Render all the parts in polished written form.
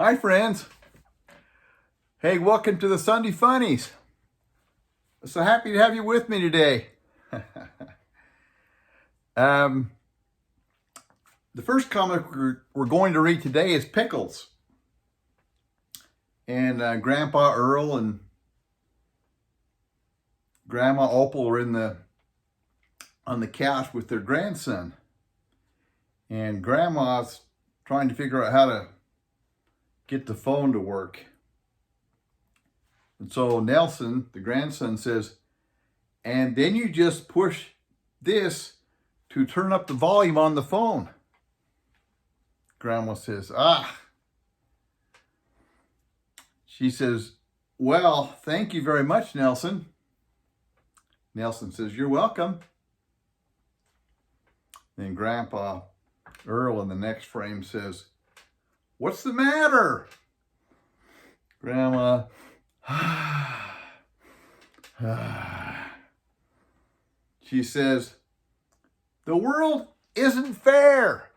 Hi, friends. Hey, welcome to the Sunday Funnies. So happy to have you with me today. The first comic we're going to read today is Pickles. And Grandpa Earl and Grandma Opal are on the couch with their grandson. And Grandma's trying to figure out how to get the phone to work. And so Nelson, the grandson, says, and then you just push this to turn up the volume on the phone. Grandma says, She says, well, thank you very much, Nelson. Nelson says, you're welcome. Then Grandpa Earl in the next frame says, what's the matter? Grandma, she says, the world isn't fair.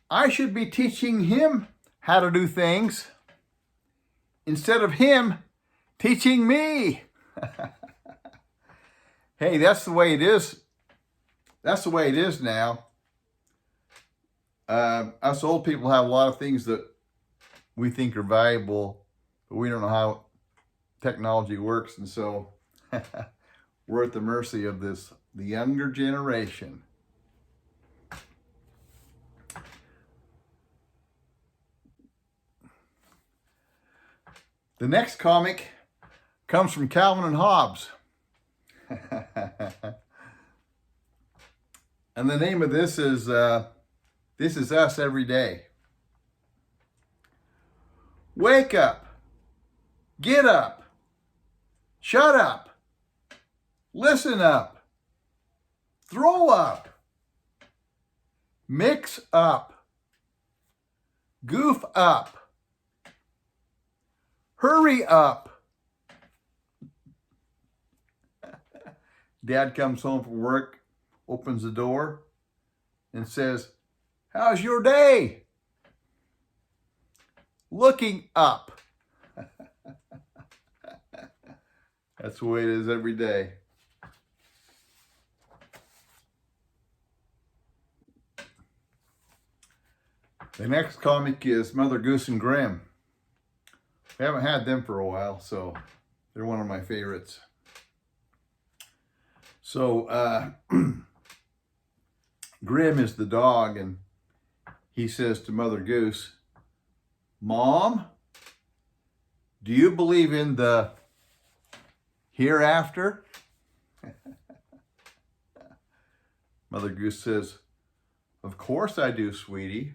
I should be teaching him how to do things instead of him teaching me. Hey, that's the way it is. That's the way it is now. Us old people have a lot of things that we think are valuable, but we don't know how technology works, and so we're at the mercy of the younger generation. The next comic comes from Calvin and Hobbes. And the name of this is Us Every Day. Wake up, get up, shut up, listen up, throw up, mix up, goof up, hurry up. Dad comes home from work, opens the door, and says, how's your day? Looking up. That's the way it is every day. The next comic is Mother Goose and Grimm. We haven't had them for a while, so they're one of my favorites. So Grimm is the dog, and he says to Mother Goose, Mom, do you believe in the hereafter? Mother Goose says, of course I do, sweetie.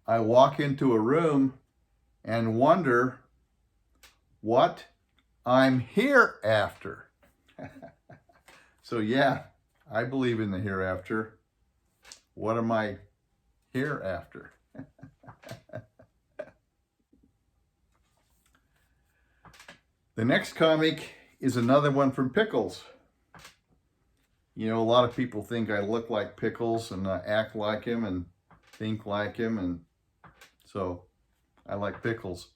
I walk into a room and wonder what I'm here after. So yeah, I believe in the hereafter. What am I hereafter? The next comic is another one from Pickles. You know, a lot of people think I look like Pickles and act like him and think like him, and so I like Pickles.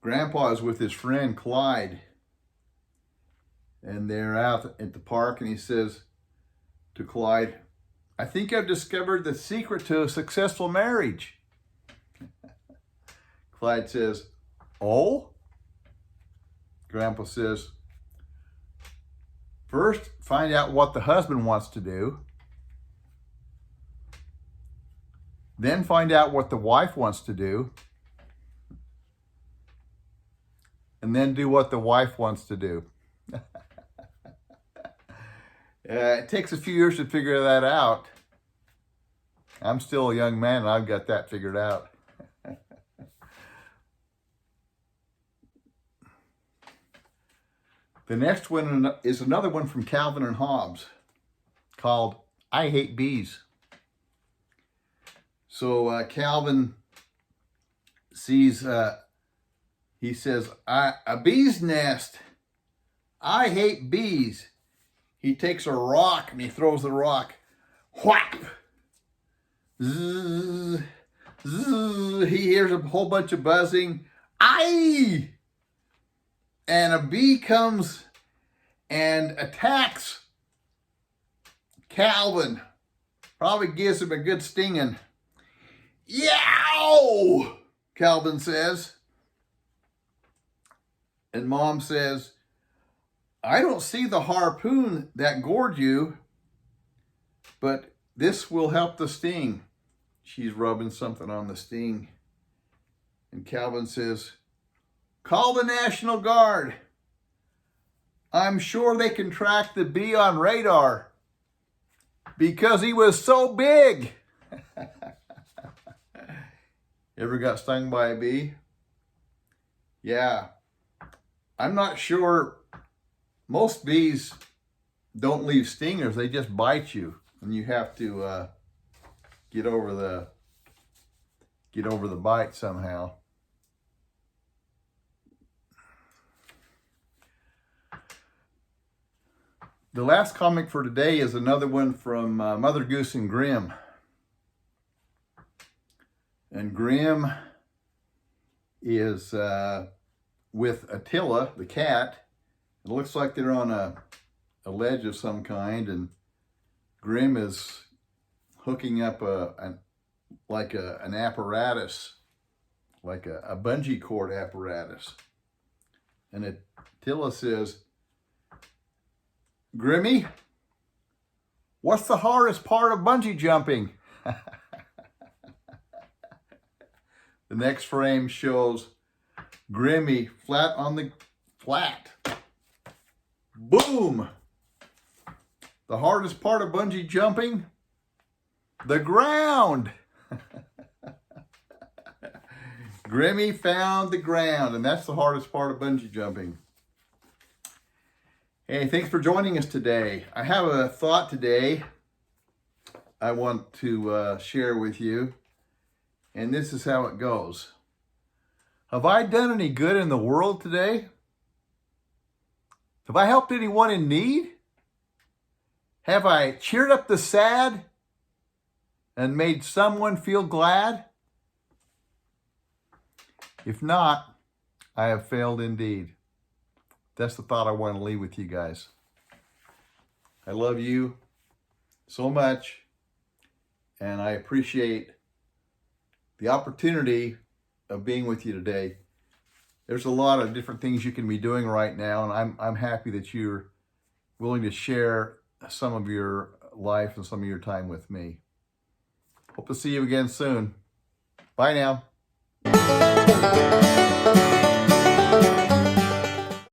Grandpa is with his friend Clyde, and they're out at the park, and he says to Clyde, I think I've discovered the secret to a successful marriage. Clyde says, oh? Grandpa says, first, find out what the husband wants to do. Then find out what the wife wants to do. And then do what the wife wants to do. It takes a few years to figure that out. I'm still a young man and I've got that figured out. The next one is another one from Calvin and Hobbes called I Hate Bees. So Calvin sees, he says, a bee's nest. I hate bees. he takes a rock and he throws the rock. Whap! Zzz, zzz. He hears a whole bunch of buzzing. Aye! And a bee comes and attacks Calvin. Probably gives him a good stinging. Yow! Calvin says. And Mom says, I don't see the harpoon that gored you, but this will help the sting. She's rubbing something on the sting. And Calvin says, call the National Guard. I'm sure they can track the bee on radar because he was so big. Ever got stung by a bee? Yeah. I'm not sure. Most bees don't leave stingers. They just bite you, and you have to get over the bite somehow. The last comic for today is another one from Mother Goose and Grimm. And Grimm is with Attila, the cat. It looks like they're on a ledge of some kind, and Grimm is hooking up an apparatus, like a bungee cord apparatus. And Attila says, Grimmy, what's the hardest part of bungee jumping? The next frame shows Grimmy flat on the flat. Boom! The hardest part of bungee jumping? The ground! Grimmy found the ground, and that's the hardest part of bungee jumping. Hey, thanks for joining us today. I have a thought today I want to share with you, and this is how it goes. Have I done any good in the world today? Have I helped anyone in need? Have I cheered up the sad and made someone feel glad? If not, I have failed indeed. That's the thought I want to leave with you guys. I love you so much, and I appreciate the opportunity of being with you today. There's a lot of different things you can be doing right now, and I'm happy that you're willing to share some of your life and some of your time with me. Hope to see you again soon. Bye now.